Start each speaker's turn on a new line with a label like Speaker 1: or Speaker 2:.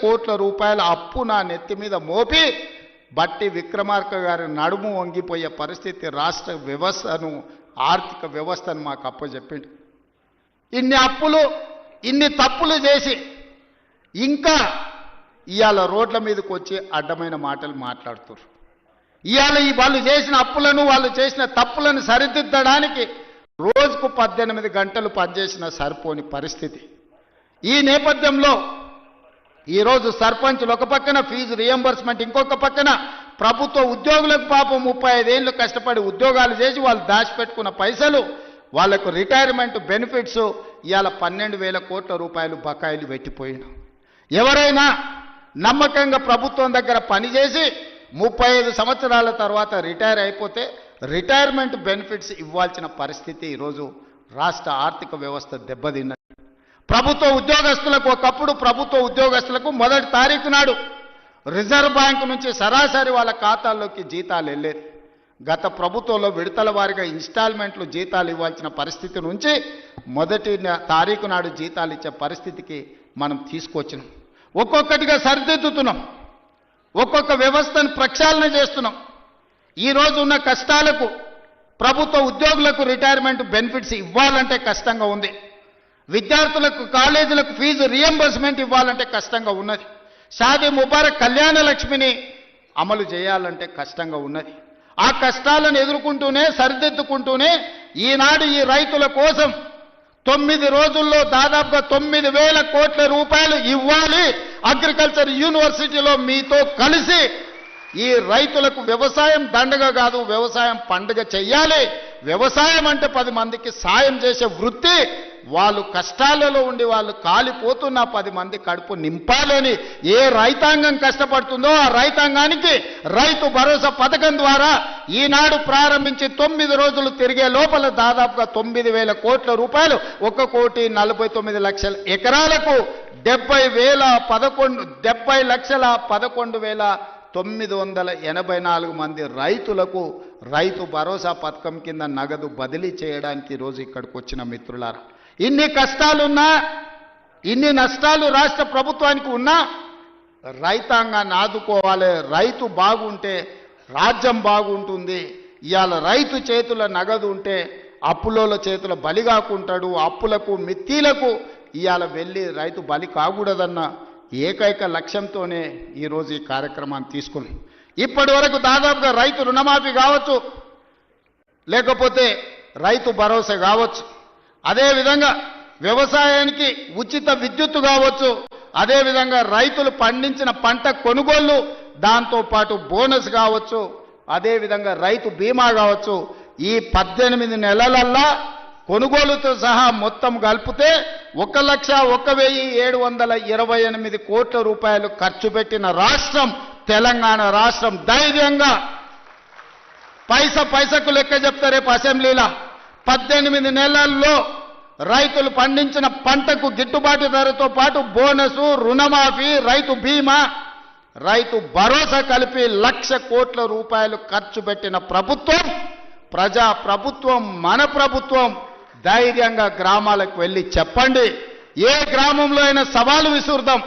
Speaker 1: కోట్ల రూపాయల అప్పు నా నెత్తి మీద మోపి బట్టి విక్రమార్క గారి నడుము వంగిపోయే పరిస్థితి రాష్ట్ర వ్యవస్థను ఆర్థిక వ్యవస్థను మాకు అప్పచెప్పిండు. ఇన్ని అప్పులు ఇన్ని తప్పులు చేసి ఇంకా ఇవాళ రోడ్ల మీదకి వచ్చి అడ్డమైన మాటలు మాట్లాడుతున్నారు. ఇవాళ వాళ్ళు చేసిన అప్పులను వాళ్ళు చేసిన తప్పులను సరిదిద్దడానికి రోజుకు 18 గంటలు పనిచేసిన సరిపోని పరిస్థితి. ఈ నేపథ్యంలో ఈరోజు సర్పంచులు ఒక పక్కన ఫీజు రియంబర్స్మెంట్, ఇంకొక పక్కన ప్రభుత్వ ఉద్యోగులకు పాపం 35 ఏళ్ళు కష్టపడి ఉద్యోగాలు చేసి వాళ్ళు దాచిపెట్టుకున్న పైసలు, వాళ్లకు రిటైర్మెంట్ బెనిఫిట్స్ ఇవాళ 12,000 కోట్ల రూపాయలు బకాయిలు పెట్టిపోయిండు. ఎవరైనా నమ్మకంగా ప్రభుత్వం దగ్గర పనిచేసి 35 సంవత్సరాల తర్వాత రిటైర్ అయిపోతే రిటైర్మెంట్ బెనిఫిట్స్ ఇవ్వాల్సిన పరిస్థితి ఈరోజు రాష్ట్ర ఆర్థిక వ్యవస్థ దెబ్బతిన్నది. ప్రభుత్వ ఉద్యోగస్తులకు ఒకప్పుడు ప్రభుత్వ ఉద్యోగస్తులకు మొదటి తారీఖు నాడు రిజర్వ్ బ్యాంకు నుంచి సరాసరి వాళ్ళ ఖాతాల్లోకి జీతాలు వెళ్ళేది. గత ప్రభుత్వంలో విడతల వారీగా ఇన్స్టాల్మెంట్లు జీతాలు ఇవ్వాల్సిన పరిస్థితి నుంచి మొదటి తారీఖు నాడు జీతాలు ఇచ్చే పరిస్థితికి మనం తీసుకొచ్చినాం. ఒక్కొక్కటిగా సరిదిద్దుతున్నాం, ఒక్కొక్క వ్యవస్థను ప్రక్షాళన చేస్తున్నాం. ఈరోజు ఉన్న కష్టాలకు ప్రభుత్వ ఉద్యోగులకు రిటైర్మెంట్ బెనిఫిట్స్ ఇవ్వాలంటే కష్టంగా ఉంది. విద్యార్థులకు కాలేజీలకు ఫీజు రియంబర్స్మెంట్ ఇవ్వాలంటే కష్టంగా ఉన్నది. షాదీ ముబారక్ కళ్యాణ లక్ష్మిని అమలు చేయాలంటే కష్టంగా ఉన్నది. ఆ కష్టాలను ఎదుర్కొంటూనే సరిదిద్దుకుంటూనే ఈనాడు ఈ రైతుల కోసం 9 రోజుల్లో దాదాపుగా 9,000 కోట్ల రూపాయలు ఇవ్వాలి. అగ్రికల్చర్ యూనివర్సిటీలో మీతో కలిసి ఈ రైతులకు వ్యవసాయం దండగ కాదు, వ్యవసాయం పండుగ చెయ్యాలి. వ్యవసాయం అంటే 10 మందికి సాయం చేసే వృత్తి. వాళ్ళు కష్టాలలో ఉండి వాళ్ళు కాలిపోతున్న 10 మంది కడుపు నింపాలని ఏ రైతాంగం కష్టపడుతుందో ఆ రైతాంగానికి రైతు భరోసా పథకం ద్వారా ఈనాడు ప్రారంభించి 9 రోజులు తిరిగే లోపల దాదాపుగా 9,000 కోట్ల రూపాయలు 1,49,00,000 ఎకరాలకు 70,11,984 మంది రైతులకు రైతు భరోసా పథకం కింద నగదు బదిలీ చేయడానికి ఈరోజు ఇక్కడికి వచ్చిన మిత్రులారా, ఇన్ని కష్టాలున్నా ఇన్ని నష్టాలు రాష్ట్ర ప్రభుత్వానికి ఉన్నా రైతాంగాన్ని ఆదుకోవాలి. రైతు బాగుంటే రాజ్యం బాగుంటుంది. ఇవాళ రైతు చేతుల నగదు ఉంటే అప్పులోల చేతుల బలి కాకుంటాడు. అప్పులకు మిత్తీలకు ఇవాళ వెళ్ళి రైతు బలి కాకూడదన్న ఏకైక లక్ష్యంతోనే ఈరోజు ఈ కార్యక్రమాన్ని తీసుకుని ఇప్పటి వరకు దాదాపుగా రైతు రుణమాఫీ కావచ్చు, లేకపోతే రైతు భరోసా కావచ్చు, అదేవిధంగా వ్యవసాయానికి ఉచిత విద్యుత్తు కావచ్చు, అదేవిధంగా రైతులు పండించిన పంట కొనుగోళ్లు, దాంతోపాటు బోనస్ కావచ్చు, అదేవిధంగా రైతు బీమా కావచ్చు. ఈ 18 నెలలల్లా కొనుగోలుతో సహా మొత్తం కలిపితే 1,01,728 కోట్ల రూపాయలు ఖర్చు పెట్టిన రాష్ట్రం తెలంగాణ రాష్ట్రం. ధైర్యంగా పైసకు లెక్క చెప్తా రేపు అసెంబ్లీలో. 18 నెలల్లో రైతులు పండించిన పంటకు గిట్టుబాటు ధరతో పాటు బోనసు, రుణమాఫీ, రైతు బీమా, రైతు భరోసా కలిపి 1,00,000 కోట్ల రూపాయలు ఖర్చు పెట్టిన ప్రభుత్వం, ప్రజా ప్రభుత్వం, మన ప్రభుత్వం. ధైర్యంగా గ్రామాలకు వెళ్ళి చెప్పండి. ఏ గ్రామంలో అయినా సవాలు విసురుదాం.